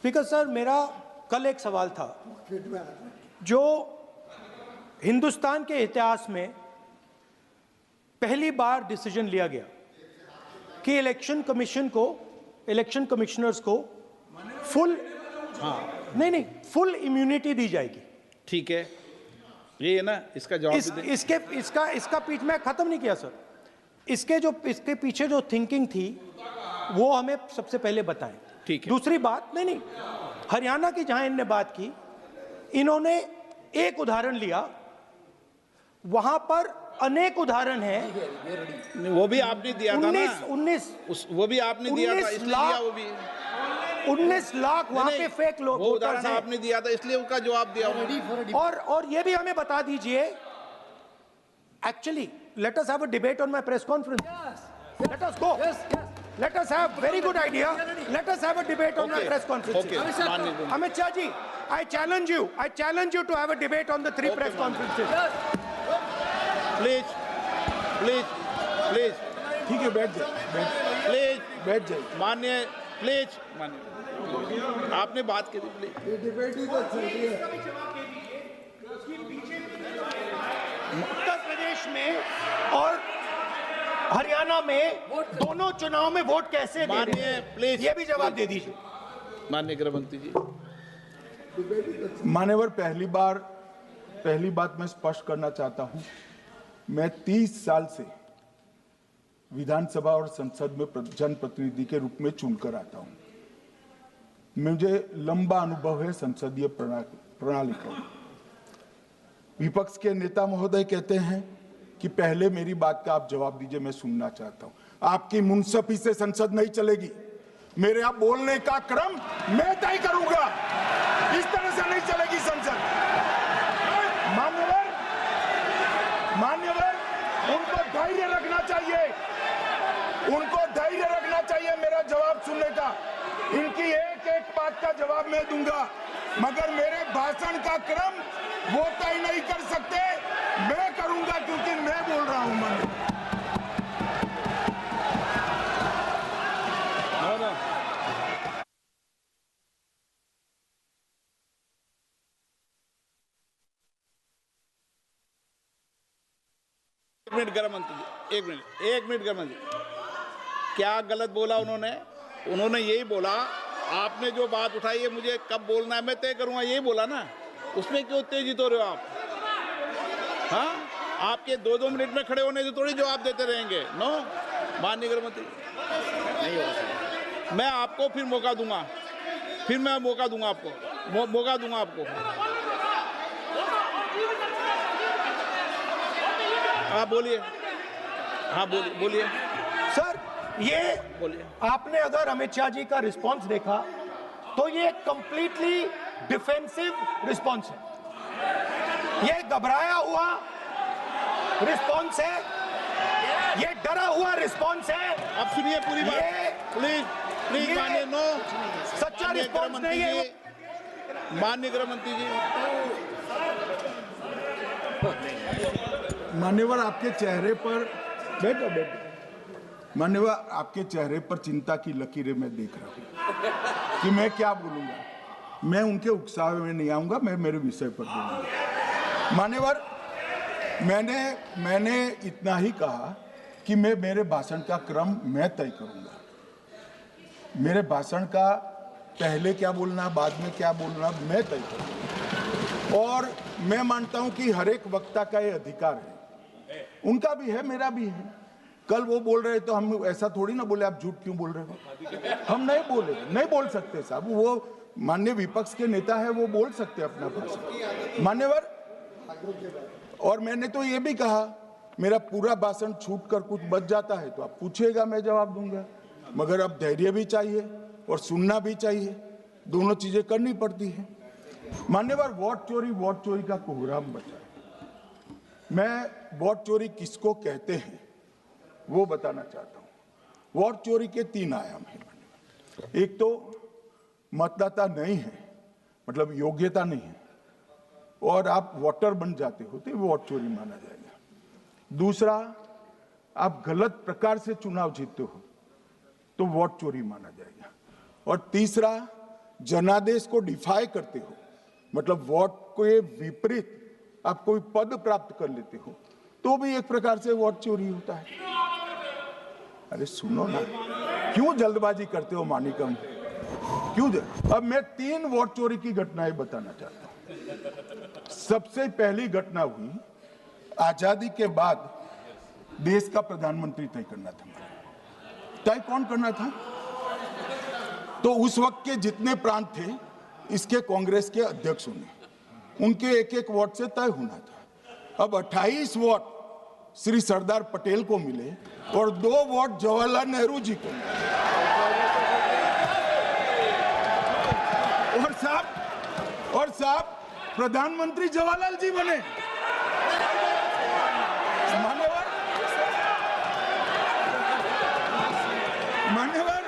Speaker sir, मेरा कल एक सवाल था जो हिंदुस्तान के इतिहास में पहली बार डिसीजन लिया गया कि इलेक्शन कमिश्नर्स को फुल फुल इम्यूनिटी दी जाएगी। ठीक है, ये है ना, इसका जवाब इसका पीछे मैं खत्म नहीं किया सर। इसके पीछे जो थिंकिंग थी वो हमें सबसे पहले बताएं। ठीक है। दूसरी बात, नहीं, हरियाणा की जहां इन्होंने बात की, इन्होंने एक उदाहरण लिया, वहां पर अनेक उदाहरण हैं। वो भी आपने दिया था ना, 19 वो भी आपने दिया था, इसलिए दिया वो भी 19 लाख वहां पे फेक लोग, वो उदाहरण आपने दिया था, इसलिए उसका जवाब दिया। और ये भी हमें बता दीजिए, actually let us have a debate on my press conference. Let us go. Let us have very good idea. Let us have a debate on my press conference. Amit Shah ji, I challenge you to have a debate on the 3 press conferences. Please. ठीक है, बैठ जाइए। माननीय, आपने बात की थी, please. Uttar Pradesh में और हरियाणा में दोनों चुनाव में वोट कैसे दे रहे हैं, प्लीज ये भी जवाब दे दीजिए। माननीय गृह मंत्री जी। मान्यवर, पहली बात मैं स्पष्ट करना चाहता हूं, मैं 30 साल से विधानसभा और संसद में जनप्रतिनिधि के रूप में चुनकर आता हूं। मुझे लंबा अनुभव है संसदीय प्रणाली का। विपक्ष के नेता महोदय कहते हैं कि पहले मेरी बात का आप जवाब दीजिए, मैं सुनना चाहता हूं। आपकी मुनसफी से संसद नहीं चलेगी। मेरे आप बोलने का क्रम मैं तय करूंगा, इस तरह से नहीं चलेगी संसद। मान्यवर, उनको धैर्य रखना चाहिए मेरा जवाब सुनने का। इनकी एक बात का जवाब मैं दूंगा, मगर मेरे भाषण का क्रम वो तय नहीं कर सकते, मैं करूंगा, क्योंकि मैं बोल रहा हूं। एक मिनट गृह मंत्री जी, एक मिनट गृह मंत्री, क्या गलत बोला उन्होंने यही बोला, आपने जो बात उठाई है मुझे कब बोलना है मैं तय करूंगा, यही बोला ना। उसमें क्यों उत्तेजित हो रहे हो आप? हाँ, आपके 2-2 मिनट में खड़े होने से थोड़ी जवाब देते रहेंगे। नो, माननीय गृह मंत्री, नहीं हो सकता। मैं आपको फिर मौका दूंगा, आपको। हाँ बोलिए, बोलिए सर, ये बोलिए। आपने अगर अमित शाह जी का रिस्पांस देखा तो ये कंप्लीटली डिफेंसिव रिस्पांस है, ये घबराया हुआ रिस्पांस है, ये डरा हुआ रिस्पांस है। अब सुनिए पूरी बात, प्लीज माननीय, नो, सच्चा रिस्पांस नहीं है। माननीय गृह मंत्री जी। मान्यवर, आपके चेहरे पर बैठो। मान्यवर, आपके चेहरे पर चिंता की लकीरें मैं देख रहा हूं कि मैं क्या बोलूंगा। मैं उनके उकसावे में नहीं आऊंगा, मैं मेरे विषय पर बोलूंगा। मान्यवर, मैंने इतना ही कहा कि मेरे भाषण का क्रम मैं तय करूंगा। मेरे भाषण का पहले क्या बोलना, बाद में क्या बोलना, मैं तय करूंगा। और मैं मानता हूं कि हर एक वक्ता का ये अधिकार है, उनका भी है, मेरा भी है। कल वो बोल रहे तो हम ऐसा थोड़ी ना बोले आप झूठ क्यों बोल रहे हो, हम नहीं बोल सकते साहब। वो माननीय विपक्ष के नेता है, वो बोल सकते अपना भाषण। मान्यवर, और मैंने तो ये भी कहा, मेरा पूरा भाषण छूट कर कुछ बच जाता है तो आप पूछिएगा, मैं जवाब दूंगा, मगर अब धैर्य भी चाहिए और सुनना भी चाहिए, दोनों चीजें करनी पड़ती है। मान्यवर, वोट चोरी का कोहराम बचा। मैं वोट चोरी किसको कहते हैं वो बताना चाहता हूं। वोट चोरी के 3 आयाम हैं। एक तो मतदाता नहीं है, मतलब योग्यता नहीं है, और आप वोटर बन जाते हो तो वोट चोरी माना जाएगा। दूसरा, आप गलत प्रकार से चुनाव जीतते हो तो वोट चोरी माना जाएगा। और तीसरा, जनादेश को डिफाई करते हो, मतलब वोट के विपरीत आप कोई पद प्राप्त कर लेते हो, तो भी एक प्रकार से वोट चोरी होता है। अरे सुनो ना, क्यों जल्दबाजी करते हो मानिकम? अब मैं 3 वोट चोरी की घटनाएं बताना चाहता हूं। सबसे पहली घटना हुई आजादी के बाद, देश का प्रधानमंत्री तय करना था। तय कौन करना था? तो उस वक्त के जितने प्रांत थे, इसके कांग्रेस के अध्यक्षों ने, उनके एक एक वोट से तय होना था। अब 28 वोट श्री सरदार पटेल को मिले और 2 वोट जवाहरलाल नेहरू जी को मिले। और साहब प्रधानमंत्री जवाहरलाल जी बने। मान्यवर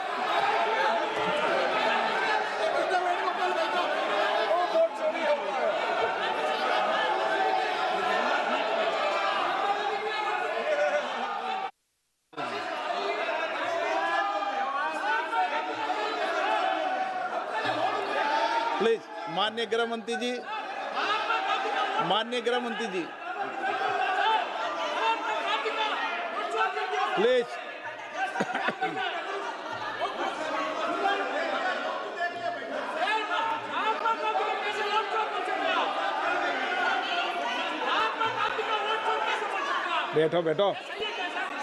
प्लीज, माननीय गृह मंत्री जी, माननीय गृह मंत्री जी, प्लीज। बैठो बैठो,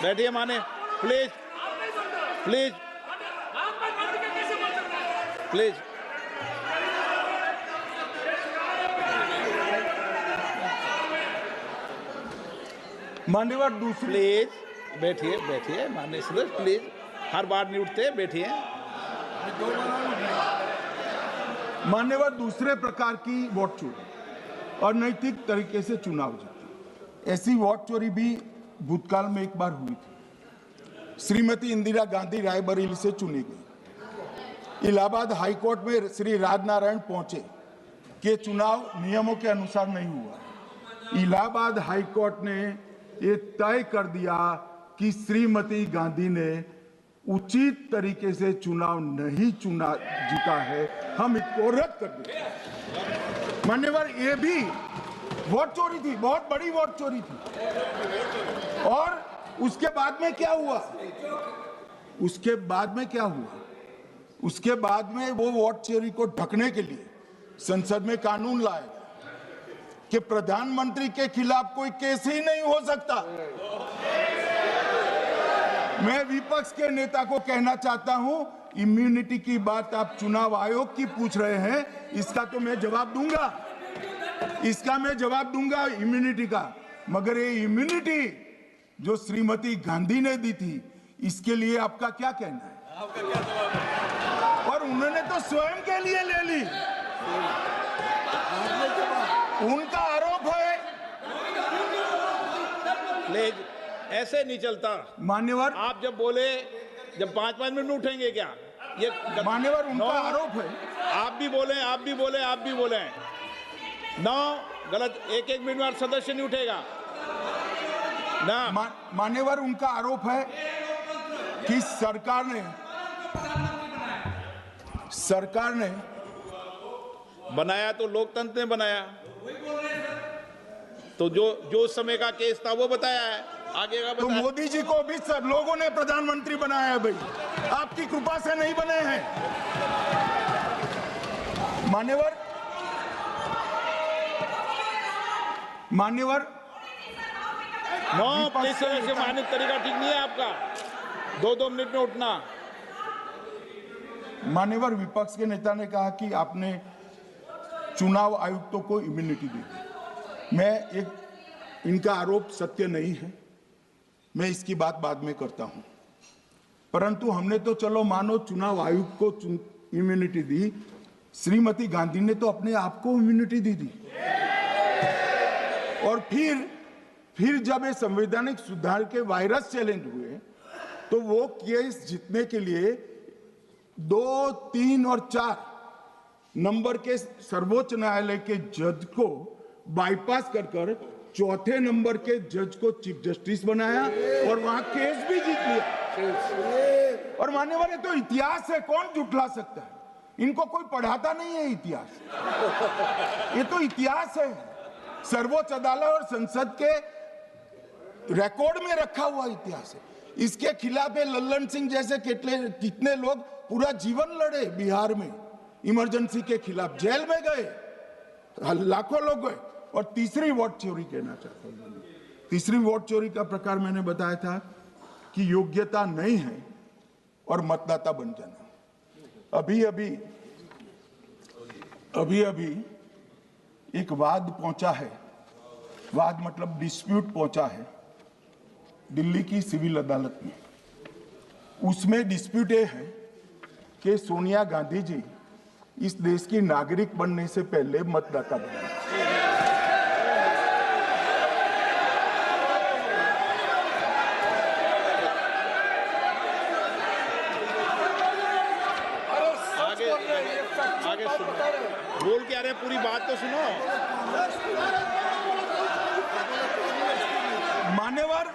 बैठिए माने, प्लीज प्लीज प्लीज। मान्यवर दूसरी, प्लीज बैठिए बैठिए माननीय सदस्य, प्लीज, हर बार नहीं उठते, बैठिए। मान्यवर दूसरे प्रकार की वोट चोरी और नैतिक तरीके से चुनाव जीतना, ऐसी वोट चोरी भी भूतकाल में एक बार हुई थी। श्रीमती इंदिरा गांधी रायबरेली से चुनी गई। इलाहाबाद हाईकोर्ट में श्री राजनारायण पहुंचे कि चुनाव नियमों के अनुसार नहीं हुआ। इलाहाबाद हाईकोर्ट ने ये तय कर दिया कि श्रीमती गांधी ने उचित तरीके से चुनाव नहीं जीता है, हम इसको रद्द कर देते। मान्यवर, ये भी वोट चोरी थी, बहुत बड़ी वोट चोरी थी। और उसके बाद में क्या हुआ? उसके बाद में वो वोट चोरी को ढकने के लिए संसद में कानून लाए कि प्रधानमंत्री के खिलाफ कोई केस ही नहीं हो सकता। मैं विपक्ष के नेता को कहना चाहता हूं, इम्यूनिटी की बात आप चुनाव आयोग की पूछ रहे हैं, इसका तो मैं जवाब दूंगा, इम्यूनिटी का। मगर ये इम्यूनिटी जो श्रीमती गांधी ने दी थी, इसके लिए आपका क्या कहना है? और उन्होंने तो स्वयं के लिए ले ली। उनका आरोप है। प्लीज, ऐसे नहीं चलता मान्यवर, आप जब बोले, जब 5-5 मिनट में उठेंगे क्या? ये मान्यवर, उनका आरोप है। आप भी बोले ना, गलत। 1-1 मिनट में सदस्य नहीं उठेगा ना। मान्यवर, उनका आरोप है कि सरकार ने बनाया तो लोकतंत्र ने बनाया, तो जो समय का केस था वो बताया है, आगे का तो बताया। मोदी जी को भी सब लोगों ने प्रधानमंत्री बनाया है भाई, आपकी कृपा से नहीं बने हैं। मान्यवर, नो प्लीज, से माननीय तरीका ठीक नहीं है आपका, 2-2 मिनट में उठना। मान्यवर, विपक्ष के नेता ने कहा कि आपने चुनाव आयुक्तों को इम्यूनिटी दी। इनका आरोप सत्य नहीं है, मैं इसकी बात बाद में करता हूं। परंतु हमने तो चलो मानो चुनाव आयुक्त को इम्यूनिटी दी, श्रीमती गांधी ने तो अपने आप को इम्यूनिटी दी थी। और फिर जब ये संवैधानिक सुधार के वायरस चैलेंज हुए, तो वो केस जीतने के लिए 2, 3 और 4 नंबर के सर्वोच्च न्यायालय के जज को बाईपास कर चौथे नंबर के जज को चीफ जस्टिस बनाया और वहां केस भी जीत लिया। और मान्यवर, ये तो इतिहास है, कौन जुटला सकता है? इनको कोई पढ़ाता नहीं है इतिहास। ये तो इतिहास है, सर्वोच्च अदालत और संसद के रिकॉर्ड में रखा हुआ इतिहास है। इसके खिलाफ लल्लन सिंह जैसे कितने लोग पूरा जीवन लड़े बिहार में इमरजेंसी के खिलाफ, जेल में गए, लाखों लोग गए। और तीसरी वोट चोरी कहना चाहता हूं, तीसरी वोट चोरी का प्रकार मैंने बताया था कि योग्यता नहीं है और मतदाता बन जाना। अभी अभी एक वाद पहुंचा है, वाद मतलब डिस्प्यूट पहुंचा है दिल्ली की सिविल अदालत में। उसमें डिस्प्यूट ये है कि सोनिया गांधी जी इस देश की नागरिक बनने से पहले मतदाता बने। आगे सुनो, बोल क्या रहे, पूरी बात तो सुनो। मान्यवर,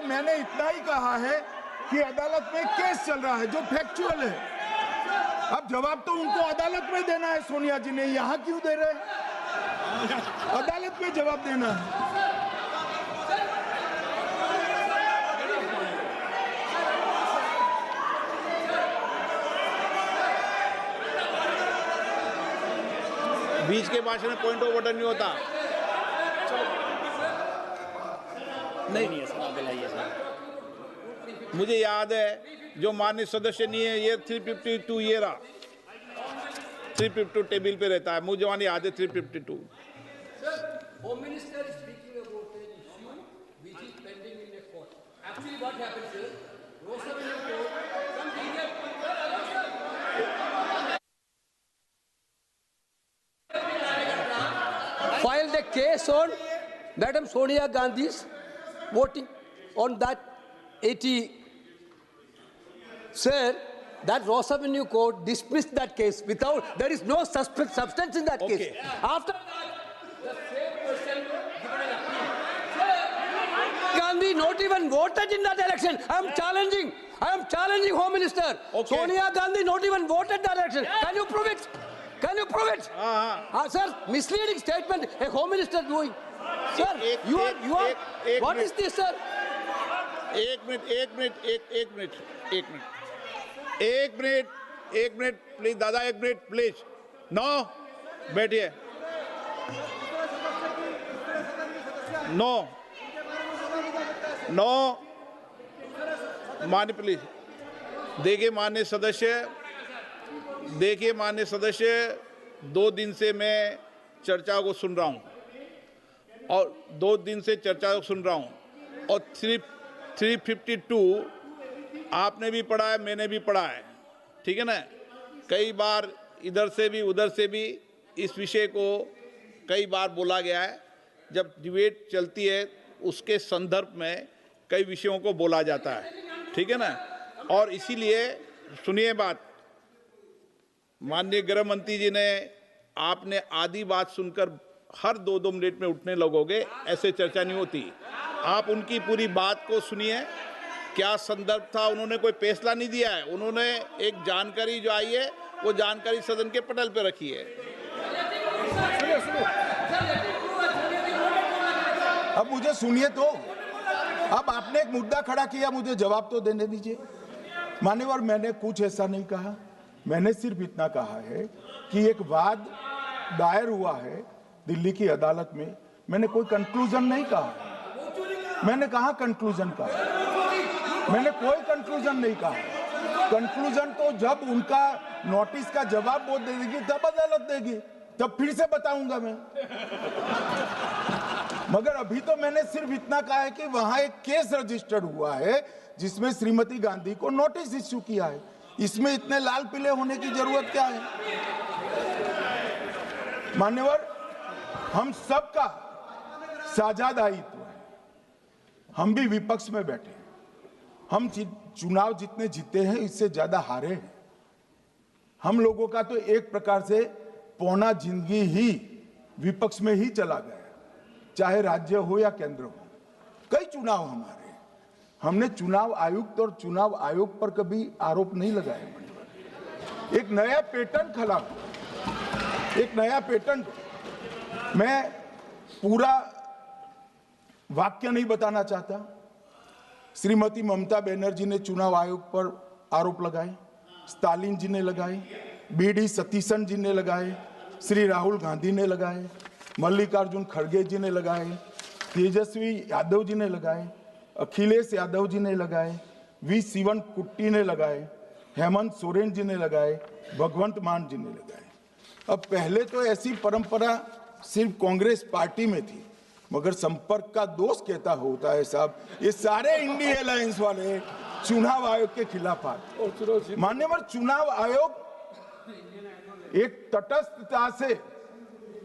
मैंने इतना ही कहा है कि अदालत में केस चल रहा है जो फैक्चुअल है। अब जवाब तो उनको अदालत में देना है, सोनिया जी ने यहां क्यों दे रहे? अदालत में जवाब देना है। बीच के भाषण में पॉइंट ऑफ ऑर्डर नहीं होता। नहीं है सर, मुझे याद है जो माननीय सदस्य नहीं है, ये 352 ये रहा, 352 टेबल पे रहता है, मुझे वहां याद है 352। Home Minister is speaking about an issue which is pending in the court. Actually, what happens is, Rosa will report something that filed a case on Madam Sonia Gandhi's voting on that 80. Sir, that Rosa Avenue court dismissed that case without, there is no substance in that case. After that, the same person given an appeal. Gandhi not even voted in that election. I am challenging Home Minister. Okay. Sonia Gandhi not even voted that election. Can you prove it? Can you prove it? Sir, misleading statement a Home Minister doing. Sir, you are. What is this, sir? एक minute please दादा, एक minute please. No, बैठिए। No मान्य please. देखिए माननीय सदस्य, 2 दिन से मैं चर्चा को सुन रहा हूं और 2 दिन से चर्चा को सुन रहा हूं और 352 आपने भी पढ़ा है, मैंने भी पढ़ा है, ठीक है ना। कई बार इधर से भी उधर से भी इस विषय को कई बार बोला गया है। जब डिबेट चलती है उसके संदर्भ में कई विषयों को बोला जाता है, ठीक है ना। और इसीलिए सुनिए बात, माननीय गृह मंत्री जी ने, आपने आधी बात सुनकर हर 2-2 मिनट में उठने लगोगे, ऐसे चर्चा नहीं होती। आप उनकी पूरी बात को सुनिए, क्या संदर्भ था, उन्होंने कोई फैसला नहीं दिया है, उन्होंने एक जानकारी जो आई है वो जानकारी सदन के पटल पे रखी है। अब मुझे सुनिए तो, अब आपने एक मुद्दा खड़ा किया, मुझे जवाब तो देने दीजिए। मान्यवर, मैंने कुछ ऐसा नहीं कहा, मैंने सिर्फ इतना कहा है कि एक वाद दायर हुआ है दिल्ली की अदालत में। मैंने कोई कंक्लूजन नहीं कहा, मैंने कहा कंक्लूजन कहा, मैंने कोई कंक्लूजन नहीं कहा। कंक्लूजन तो जब उनका नोटिस का जवाब वो दे देगी तब अदालत देगी, तब फिर से बताऊंगा मैं। मगर अभी तो मैंने सिर्फ इतना कहा है कि वहां एक केस रजिस्टर्ड हुआ है जिसमें श्रीमती गांधी को नोटिस इश्यू किया है। इसमें इतने लाल पीले होने की जरूरत क्या है? मान्यवर, हम सबका साझा दायित्व है, हम भी विपक्ष में बैठे, हम चुनाव जितने जीते हैं इससे ज्यादा हारे हैं। हम लोगों का तो एक प्रकार से पौना जिंदगी ही विपक्ष में ही चला गया, चाहे राज्य हो या केंद्र हो। कई चुनाव हमारे, हमने चुनाव आयुक्त और चुनाव आयोग पर कभी आरोप नहीं लगाया। एक नया पैटर्न खड़ा, एक नया पैटर्न। मैं पूरा वाक्य नहीं बताना चाहता। श्रीमती ममता बनर्जी ने चुनाव आयोग पर आरोप लगाए, स्टालिन जी ने लगाए, बीडी सतीशन जी ने लगाए, श्री राहुल गांधी ने लगाए, मल्लिकार्जुन खड़गे जी ने लगाए, तेजस्वी यादव जी ने लगाए, अखिलेश यादव जी ने लगाए, वी शिवन कुट्टी ने लगाए, हेमंत सोरेन जी ने लगाए, भगवंत मान जी ने लगाए। अब पहले तो ऐसी परंपरा सिर्फ कांग्रेस पार्टी में थी, मगर संपर्क का दोष कहता होता है साहब, ये सारे इंडिया अलायंस वाले चुनाव आयोग के खिलाफ आए। मान्यवर, चुनाव आयोग एक तटस्थता से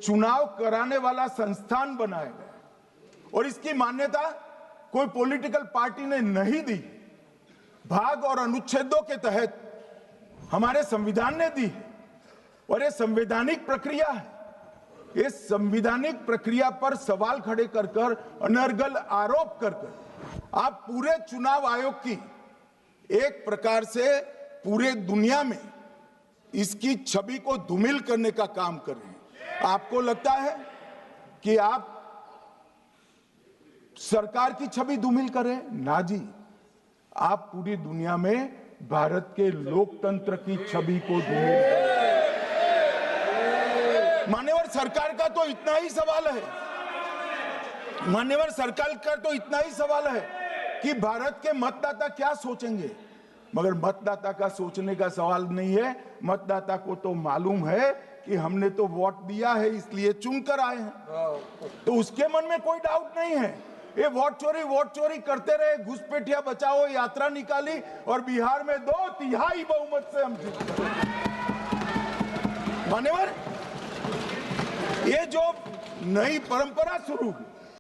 चुनाव कराने वाला संस्थान बनाया गया और इसकी मान्यता कोई पॉलिटिकल पार्टी ने नहीं दी। भाग और अनुच्छेदों के तहत हमारे संविधान ने दी और ये संवैधानिक प्रक्रिया है। इस संवैधानिक प्रक्रिया पर सवाल खड़े कर कर, अनर्गल आरोप कर कर आप पूरे चुनाव आयोग की एक प्रकार से पूरे दुनिया में इसकी छवि को धूमिल करने का काम कर रहे हैं। आपको लगता है कि आप सरकार की छवि धूमिल करें? ना जी, आप पूरी दुनिया में भारत के लोकतंत्र की छवि को धूमिल करें। मान्यवर, सरकार का तो इतना ही सवाल है, मान्यवर सरकार का तो इतना ही सवाल है कि भारत के मतदाता क्या सोचेंगे, मगर मतदाता का सोचने का सवाल नहीं है। मतदाता को तो मालूम है कि हमने तो वोट दिया है इसलिए चुनकर आए हैं, तो उसके मन में कोई डाउट नहीं है। ये वोट चोरी करते रहे, घुसपैठिया बचाओ यात्रा निकाली और बिहार में 2/3 बहुमत से हम जीत गए। मान्यवर, ये जो नई परंपरा शुरू हुई,